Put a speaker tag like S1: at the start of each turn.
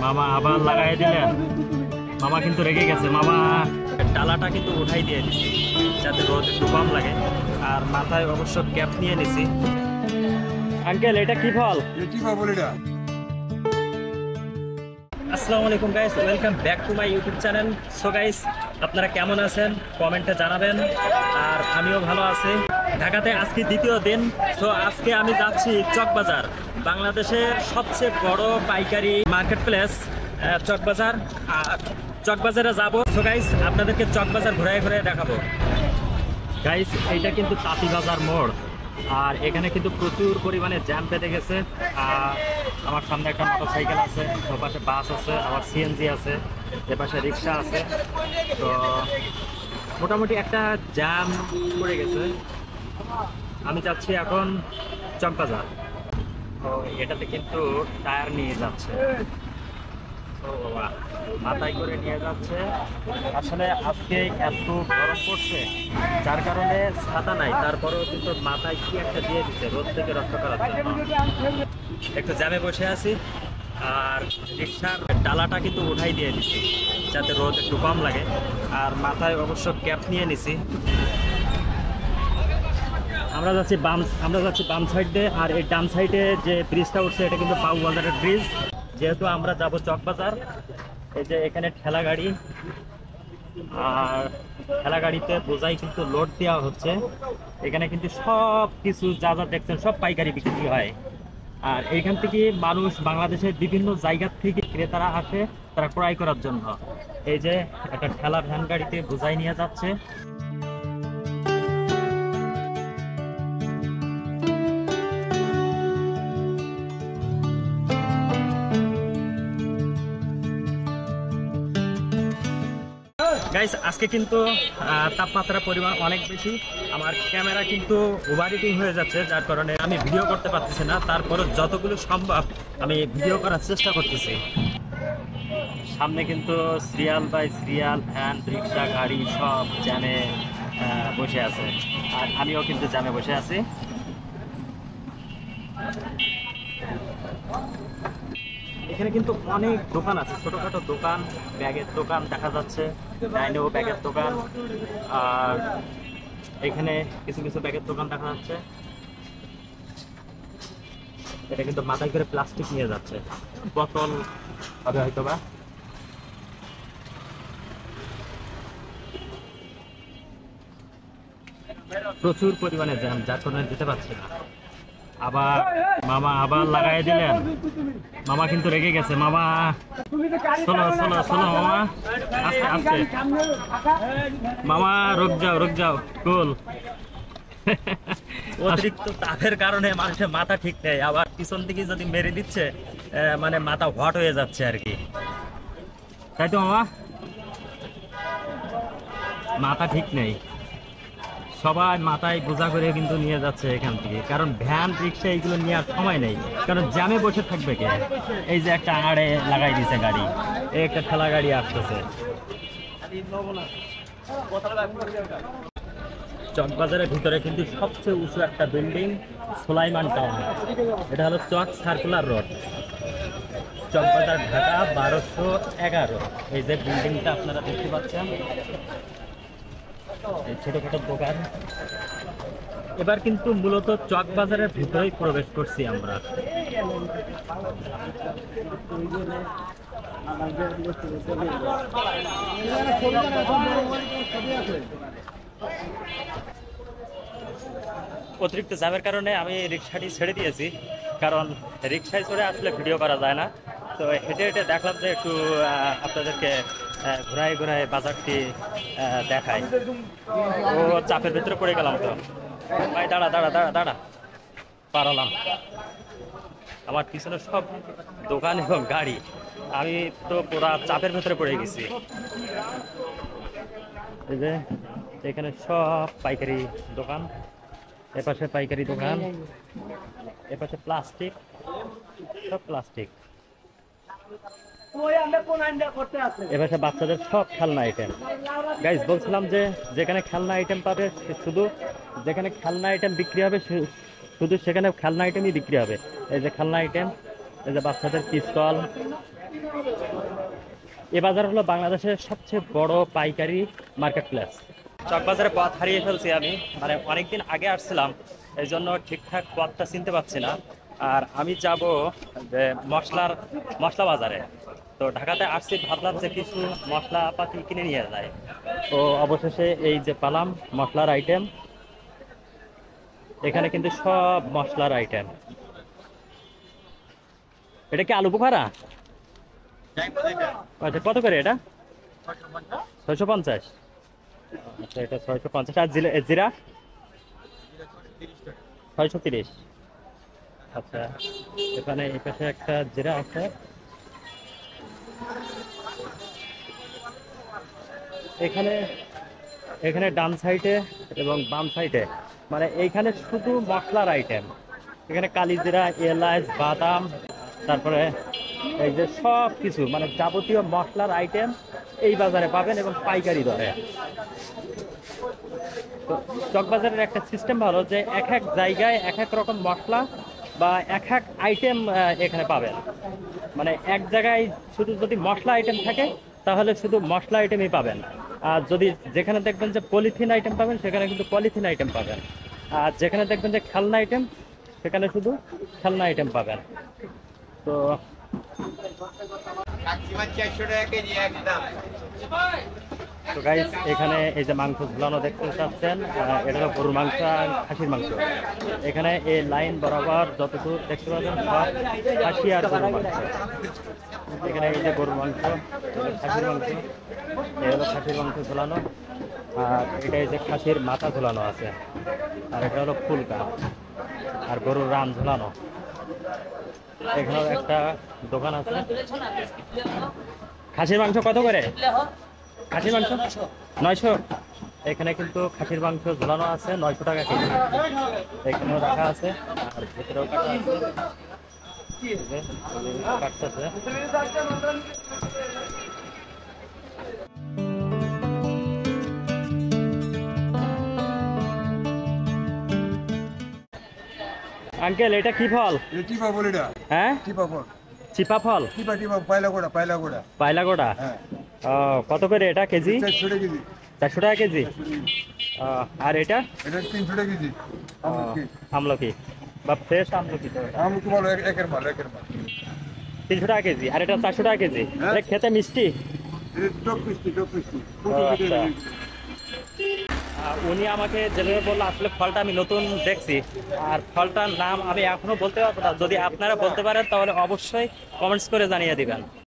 S1: মামা আবার লাগাই দিলেন। মামা কিন্তু রেগে গেছে। মামা ডালাটা কিন্তু উঠাই দিয়ে দিছি যাতে রোদ একটু কম লাগে, আর মাথায় অবশ্য ক্যাপ নিয়ে নিছি। আঙ্কেল এটা কি ফল? আসসালামু আলাইকুম guys, welcome back to my YouTube channel. So guys, আপনারা কেমন আছেন কমেন্টে জানাবেন, আর আমিও ভালো আছি। ঢাকাতে আজকে দ্বিতীয় দিন। সো আজকে আমি যাচ্ছি চকবাজার, বাংলাদেশের সবচেয়ে বড় পাইকারি মার্কেট প্লেস চকবাজার। আর চকবাজারে যাব। সো গাইস, আপনাদেরকে চকবাজার ঘুরাই ঘুরাই দেখাবো। গাইস, এইটা কিন্তু তাঁতিবাজার মোড়, আর এখানে কিন্তু প্রচুর পরিমাণে জ্যাম পেতে গেছে। আমার সামনে একটা মোটরসাইকেল আছে, ওপাশে বাস আছে, আবার সিএনজি আছে, এপাশে রিক্সা আছে। তো মোটামুটি একটা জ্যাম পড়ে গেছে। আমি যাচ্ছি এখন চকবাজার। তো এটাতে কিন্তু টায়ার নিয়ে যাচ্ছে, তো মাথায় করে নিয়ে যাচ্ছে। আসলে আজকে এত গরম পড়ছে, যার কারণে ছাতা নাই, তারপরেও কিন্তু মাথায় কি একটা দিয়ে দিচ্ছে রোদ থেকে রক্ষা করার জন্য। একটু জ্যামে বসে আছি, আর রিক্সার ডালাটা কিন্তু উঠাই দিয়ে দিচ্ছি যাতে রোদ একটু কম লাগে, আর মাথায় অবশ্য ক্যাপ নিয়ে নিছি। আমরা যাচ্ছি বাম সাইড দিয়ে, আর এই ডান সাইডে যে ব্রিজটা উঠছে এটা কিন্তু বাবুবাজারের ব্রিজ। যেহেতু আমরা যাব চকবাজার, এই যে এখানে ঠেলা গাড়ি, আর ঠেলা গাড়িতে বোঝাই কিন্তু লোড দেওয়া হচ্ছে। এখানে কিন্তু সব কিছু যা যা দেখছেন সব পাইকারি বিক্রি হয়, আর এইখান থেকে মানুষ বাংলাদেশের বিভিন্ন জায়গা থেকে ক্রেতারা আসে তারা ক্রয় করার জন্য। এই যে একটা ঠেলা ভ্যান গাড়িতে বোঝাই নিয়ে যাচ্ছে। গাইস, আজকে কিন্তু তাপমাত্রার পরিমাণ অনেক বেশি। আমার ক্যামেরা কিন্তু ওভার হিটিং হয়ে যাচ্ছে, যার কারণে আমি ভিডিও করতে পারতেছি না। তারপরে যতগুলো সম্ভব আমি ভিডিও করার চেষ্টা করতেছি। সামনে কিন্তু সিরিয়াল বাই সিরিয়াল ভ্যান, রিক্সা, গাড়ি সব জ্যামে বসে আছে, আর আমিও কিন্তু জ্যামে বসে আছি। এখানে কিন্তু অনেক দোকান আছে, ছোটখাটো দোকান, ব্যাগের দোকান দেখা যাচ্ছে, ডাইনেও ব্যাগের দোকান, আর এখানে কিছু কিছু ব্যাগের দোকান দেখা যাচ্ছে। এটা কিন্তু মাথায় করে প্লাস্টিক নিয়ে যাচ্ছে, বোতল হবে হয়তো বা। প্রচুর পরিমাণে জ্যাম, যার কারণে যেতে পারছি না। আবার মামা আবার লাগাই দিলেন। মামা কিন্তু রেগে গেছে। মামা চলো চলো চলো মামা, আস্তে আস্তে মামা, রুক যাও কুল। অতিরিক্ত তাপের কারণে মানুষের মাথা ঠিক নেই, আবার পিছন থেকে যদি মেরে দিচ্ছে মানে মাথা হট হয়ে যাচ্ছে আর কি, তাই তো মামা? মাথা ঠিক নেই, সবাই মাথায় বোঝা করে কিন্তু নিয়ে যাচ্ছে এখান থেকে, কারণ ভ্যান রিক্সা এইগুলো নেওয়ার সময় নেই, কারণ জ্যামে বসে থাকবে কে? এই যে একটা আড়ে লাগাই দিছে গাড়ি, এই একটা ঠেলা গাড়ি আসতেছে। চকবাজারের ভিতরে কিন্তু সবচেয়ে উঁচু একটা বিল্ডিং সোলাইমান টাউন, এটা হলো চক সার্কুলার রোড, চকবাজার, ঢাকা 1211। এই যে বিল্ডিংটা আপনারা দেখতে পাচ্ছেন, এই ছোটখাটো দোকান। এবার কিন্তু মূলত চকবাজারের ভিতরেই প্রবেশ করছি আমরা। অতিরিক্ত জ্যামের কারণে আমি রিক্সাটি ছেড়ে দিয়েছি, কারণ রিক্সায় চড়ে আসলে ভিডিও করা যায় না। তো হেঁটে হেঁটে দেখলাম যে একটু আপনাদেরকে ঘোরায় ঘোরায় বাজারটি দেখায়। ও চাপের ভিতরে পড়ে গেলাম। তো ভাই দাঁড়া দাঁড়া দাঁড়া দাঁড়া, পারলাম। আমার পিছনে সব দোকান এবং গাড়ি, আমি তো পুরা চাপের ভেতরে পড়ে গেছি। এই যে এখানে সব পাইকারি দোকান, এপাশে পাইকারি দোকান, এপাশে প্লাস্টিক, সব প্লাস্টিক। এপাশে বাচ্চাদের সব খেলনা আইটেম। গাইস, বলছিলাম যে যেখানে খেলনা আইটেম পাবে, শুধু যেখানে খেলনা আইটেম বিক্রি হবে শুধু সেখানে খেলনা আইটেমই বিক্রি হবে। এই যে খেলনা আইটেম, এই যে বাচ্চাদের পিস্তল, এ বাজার হলো বাংলাদেশের সবচেয়ে বড় পাইকারি মার্কেট প্লেস। চকবাজারে পথ হারিয়ে ফেলছি আমি, মানে অনেকদিন আগে আসছিলাম, এই জন্য ঠিকঠাক পথটা চিনতে পারছি না। আর আমি যাব যে মশলা বাজারে। তো ঢাকাতে আসছি, ভাবলাম যে কিছু মশলাপাতি কিনে নিয়ে যায়। তো অবশেষে এই যে পালাম মশলার আইটেম। এখানে কিন্তু সব মশলার আইটেম। এটা কি আলু বোখারা? আচ্ছা, কত করে এটা? 650। আচ্ছা, এটা 650। আর জিরা 630। আচ্ছা, এখানে এই পাশে একটা জিরা আছে। এখানে এখানে ডান সাইডে এবং বাম সাইডে, মানে এইখানে শুধু মশলার আইটেম। এখানে কালিজিরা, এলাচ, বাদাম, তারপরে এই যে সব কিছু, মানে যাবতীয় মশলার আইটেম এই বাজারে পাবেন এবং পাইকারি দরে। তো চকবাজারের একটা সিস্টেম ভালো যে এক এক জায়গায় এক এক রকম মশলা বা এক এক আইটেম এখানে পাবেন। মানে এক জায়গায় শুধু যদি মশলা আইটেম থাকে তাহলে শুধু মশলা আইটেমই পাবেন। আর যদি যেখানে দেখবেন যে পলিথিন আইটেম পাবেন সেখানে কিন্তু পলিথিন আইটেম পাবেন। আর যেখানে দেখবেন যে খেলনা আইটেম সেখানে শুধু খেলনা আইটেম পাবেন। তো তো গাইস, এখানে এই যে মাংস ঝুলানো দেখতে পাচ্ছেন, এটা হলো গরুর মাংস আর খাসির মাংস। এখানে এই লাইন বরাবর যতদূর দেখতে পাচ্ছেন সব খাসি আর গরুর মাংস। এখানে এই যে গরুর মাংস, খাসির মাংস, এই হলো খাসির মাংস ঝুলানো। আর এটা এই যে খাসির মাথা ঝুলানো আছে। আর এটা হলো ফুলকা আর গরুর রান ঝুলানো। এখানেও একটা দোকান আছে। খাসির মাংস কত করে? খাসির মাংস 900। এখানে কিন্তু খাসির মাংস ঝুলানো আছে 900 টাকা কেজি। এখানেও রাখা আছে আর ভেতরেও কাটা আছে। কাটতেছে। আঙ্কেল, এটা কি ফল?
S2: টিপা বল এটা।
S1: হ্যাঁ,
S2: টিপা ফল।
S1: চিপা ফল?
S2: টিপা টিপা পায়লা গোড়া।
S1: পায়লাগোড়া?
S2: হ্যাঁ।
S1: কত করে এটা কেজি?
S2: 400 টাকা কেজি।
S1: 400 টাকা কেজি। আর এটা?
S2: এটা 300 টাকা কেজি।
S1: আমলকি বা ফ্রেশ আমলকি? তো
S2: আমলকি বলো একের মাল।
S1: 300 টাকা কেজি। আর এটা 400 টাকা কেজি।
S2: হ্যাঁ।
S1: এটা খেতে মিষ্টি?
S2: এটা টক মিষ্টি।
S1: আচ্ছা। উনি আমাকে যেভাবে বললো, আসলে ফলটা আমি নতুন দেখছি আর ফলটার নাম আমি এখনো বলতে পারবো না। যদি আপনারা বলতে পারেন তাহলে অবশ্যই কমেন্টস করে জানিয়ে দিবেন।